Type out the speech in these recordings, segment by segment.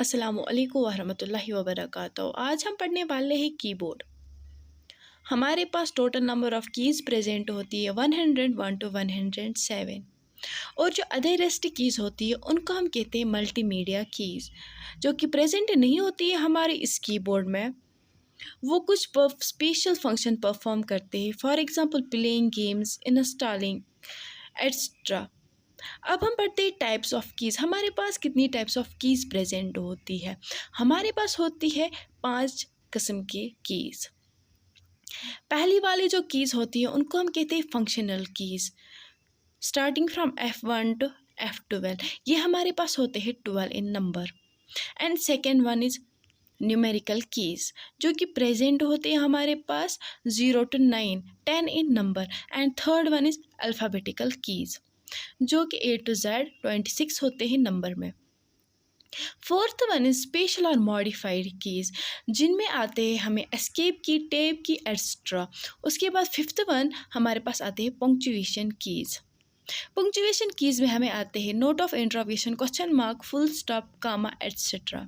अस्सलामुअलैकुम वरहमतुल्लाहि वबरकातुहू। आज हम पढ़ने वाले हैं कीबोर्ड। हमारे पास total number of keys present होती है 101 टू 107, और जो अदर रेस्ट कीज़ होती है उनको हम कहते हैं मल्टीमीडिया कीज़, जो कि प्रेजेंट नहीं होती है हमारे इस कीबोर्ड में। वो कुछ स्पेशल फंक्शन परफॉर्म करते हैं, for example playing games, installing etcetera. अब हम पढ़ते हैं टाइप्स ऑफ कीज़। हमारे पास कितनी टाइप्स ऑफ कीज़ प्रेजेंट होती है? हमारे पास होती है 5 किस्म की कीज़। पहली वाली जो कीज़ होती है उनको हम कहते हैं functional keys, starting from F1 to F12। ये हमारे पास होते हैं 12 in number. And second one is numerical keys, जो कि प्रेजेंट होते हैं हमारे पास 0 to 9, 10 in number. And third one is alphabetical keys, जो कि A to Z 26 होते हैं नंबर में। फोर्थ वन इज स्पेशल और मॉडिफाइड कीज़, जिनमें आते हैं हमें एस्केप की, टैब की, एट्सट्रा। उसके बाद फिफ्थ वन हमारे पास आते हैं पंक्चुएशन कीज़। पंक्चुएशन कीज़ में हमें आते हैं note of interrogation, question mark, full stop, comma, etcetera.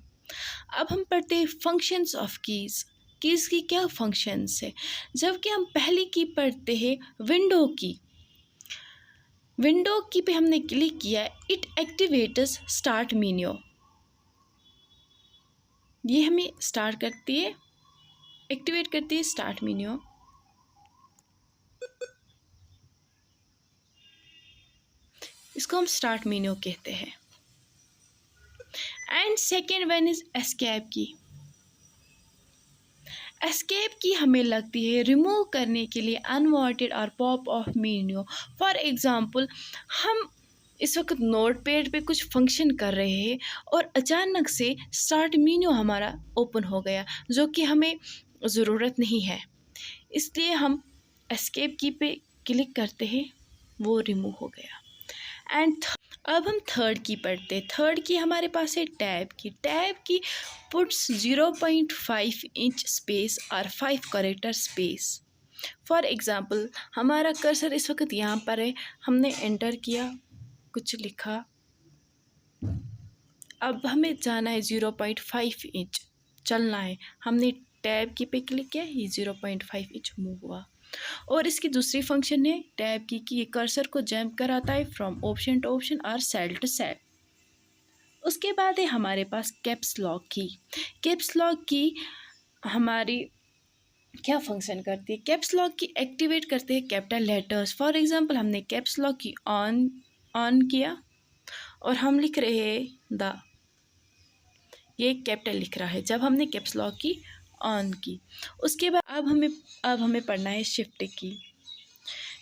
अब हम पढ़ते हैं फंक्शंस ऑफ कीज़। कीज़ की क्या फंक्शंस है? जबकि हम पहली की पढ़ते हैं विंडो की। विंडो की पे हमने क्लिक किया, इट एक्टिवेट्स स्टार्ट मेन्यू। ये हमें स्टार्ट करती है, एक्टिवेट करती है स्टार्ट मेन्यू। इसको हम स्टार्ट मेन्यू कहते हैं। And second one is escape की। एस्केप की हमें लगती है रिमूव करने के लिए अनवांटेड और pop of menu. For example, हम इस वक्त नोट पैड पे कुछ फंक्शन कर रहे हैं और अचानक से स्टार्ट मेन्यू हमारा ओपन हो गया, जो कि हमें ज़रूरत नहीं है, इसलिए हम एस्केप की पे क्लिक करते हैं, वो रिमूव हो गया। एंड अब हम थर्ड की पढ़ते हैं। थर्ड की हमारे पास है टैब की। टैब की पुट्स 0.5 इंच स्पेस और 5 कैरेक्टर स्पेस। फॉर एग्ज़ाम्पल, हमारा कर्सर इस वक्त यहाँ पर है, हमने एंटर किया, कुछ लिखा, अब हमें जाना है 0.5 इंच, चलना है, हमने टैब की पे क्लिक किया, ये 0.5 इंच मूव हुआ। और इसकी दूसरी फंक्शन है टैब की कि ये कर्सर को जंप कराता है फ्रॉम ऑप्शन टू ऑप्शन और सेल टू सेल। उसके बाद है हमारे पास कैप्स लॉक की। कैप्स लॉक की हमारी क्या फंक्शन करती है? कैप्स लॉक की एक्टिवेट करते हैं कैपिटल लेटर्स। फॉर एग्जांपल, हमने कैप्स लॉक की ऑन किया और हम लिख रहे हैं द, ये कैपिटल लिख रहा है जब हमने कैप्स लॉक की ऑन की। उसके बाद अब हमें पढ़ना है शिफ्ट की।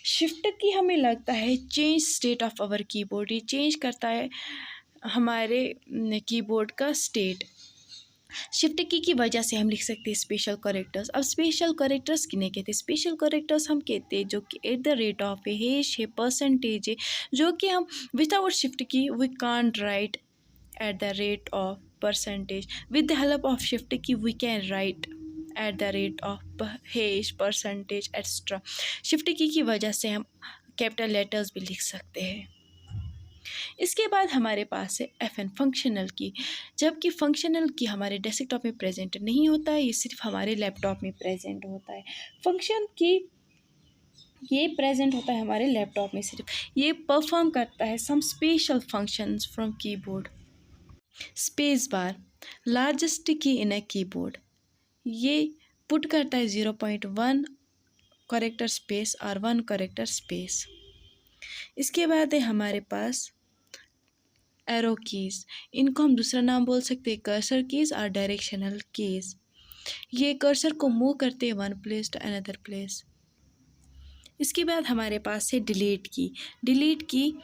शिफ्ट की हमें लगता है change state of our keyboard. ये चेंज करता है हमारे कीबोर्ड का स्टेट। शिफ्ट की वजह से हम लिख सकते हैं स्पेशल करेक्टर्स। अब स्पेशल करेक्टर्स किन्हें कहते हैं? स्पेशल करेक्टर्स हम कहते हैं जो कि एट द रेट ऑफ है, हैश है, परसेंटेज है, जो कि हम without shift key we can't write at the rate of percentage. With the help of shift key we can write at the rate of hash, percentage, extra. Shift की वजह से हम कैपिटल लेटर्स भी लिख सकते हैं। इसके बाद हमारे पास है FN फंक्शनल की। जबकि फंक्शनल की हमारे डेस्कटॉप में प्रेजेंट नहीं होता है, ये सिर्फ हमारे लैपटॉप में प्रेजेंट होता है। फंक्शन की ये प्रेजेंट होता है हमारे लैपटॉप में सिर्फ। ये परफॉर्म करता है some special functions from keyboard. Space bar, largest key in a keyboard, ये पुट करता है 0.1 करेक्टर स्पेस और 1 करेक्टर स्पेस। इसके बाद है हमारे पास एरो कीज़। इनको हम दूसरा नाम बोल सकते हैं कर्सर कीज़ और डायरेक्शनल कीज़। ये कर्सर को मूव करते हैं one place to another place. इसके बाद हमारे पास है डिलीट की।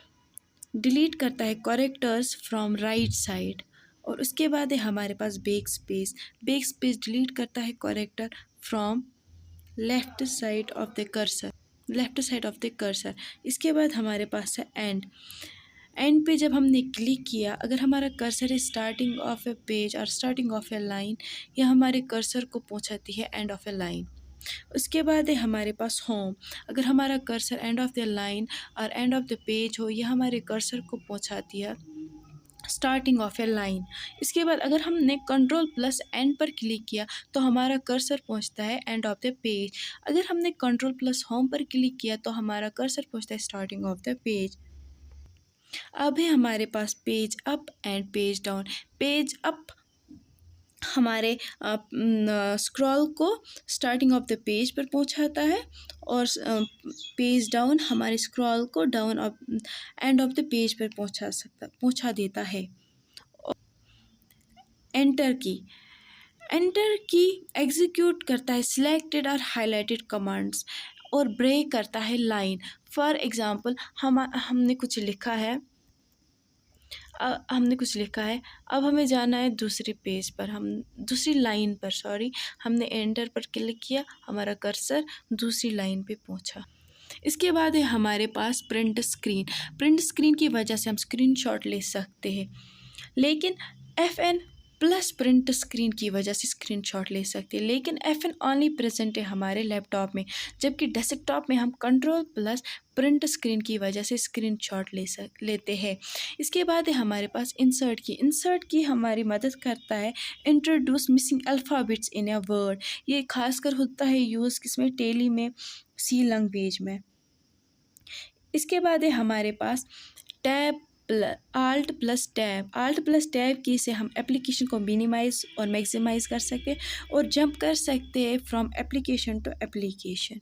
डिलीट करता है करेक्टर्स फ्रॉम राइट साइड। और उसके बाद है हमारे पास बैक स्पेस डिलीट करता है character from left side of the cursor. इसके बाद हमारे पास है एंड पे जब हमने क्लिक किया, अगर हमारा कर्सर है स्टार्टिंग ऑफ ए पेज और स्टार्टिंग ऑफ ए लाइन, यह हमारे कर्सर को पहुंचाती है एंड ऑफ ए लाइन। उसके बाद है हमारे पास होम। अगर हमारा cursor and of the line और एंड ऑफ द पेज हो, यह हमारे कर्सर को पहुंचाती है स्टार्टिंग ऑफ ए लाइन। इसके बाद अगर हमने कंट्रोल प्लस एंड पर क्लिक किया तो हमारा कर्सर पहुंचता है एंड ऑफ द पेज। अगर हमने कंट्रोल प्लस होम पर क्लिक किया तो हमारा कर्सर पहुंचता है स्टार्टिंग ऑफ द पेज। अब है हमारे पास page up and page down. Page up हमारे स्क्रॉल को स्टार्टिंग ऑफ द पेज पर पहुंचाता है और पेज डाउन हमारे स्क्रॉल को down of end of the page पर पहुंचा देता है। एंटर की एग्जीक्यूट करता है सिलेक्टेड और हाईलाइटेड कमांड्स और ब्रेक करता है लाइन। फॉर एग्ज़ाम्पल हमने कुछ लिखा है अब हमें जाना है दूसरे पेज पर, हम दूसरी लाइन पर हमने एंटर पर क्लिक किया, हमारा कर्सर दूसरी लाइन पे पहुंचा। इसके बाद है हमारे पास प्रिंट स्क्रीन की वजह से हम स्क्रीनशॉट ले सकते हैं, लेकिन FN प्लस प्रिंट स्क्रीन की वजह से स्क्रीनशॉट ले सकते हैं, लेकिन FN ओनली प्रेजेंट है हमारे लैपटॉप में, जबकि डेस्कटॉप में हम कंट्रोल प्लस प्रिंट स्क्रीन की वजह से स्क्रीनशॉट लेते हैं। इसके बाद है हमारे पास इंसर्ट की हमारी मदद करता है introduce missing alphabets in a word. ये खासकर होता है यूज़ किसमें, टेली में, सी लैंग्वेज में। इसके बाद है हमारे पास टैब आल्ट प्लस टैब की से हम एप्लीकेशन को मिनिमाइज़ और मैक्सिमाइज़ कर सकते हैं और जंप कर सकते हैं फ्रॉम एप्लीकेशन टू एप्लीकेशन।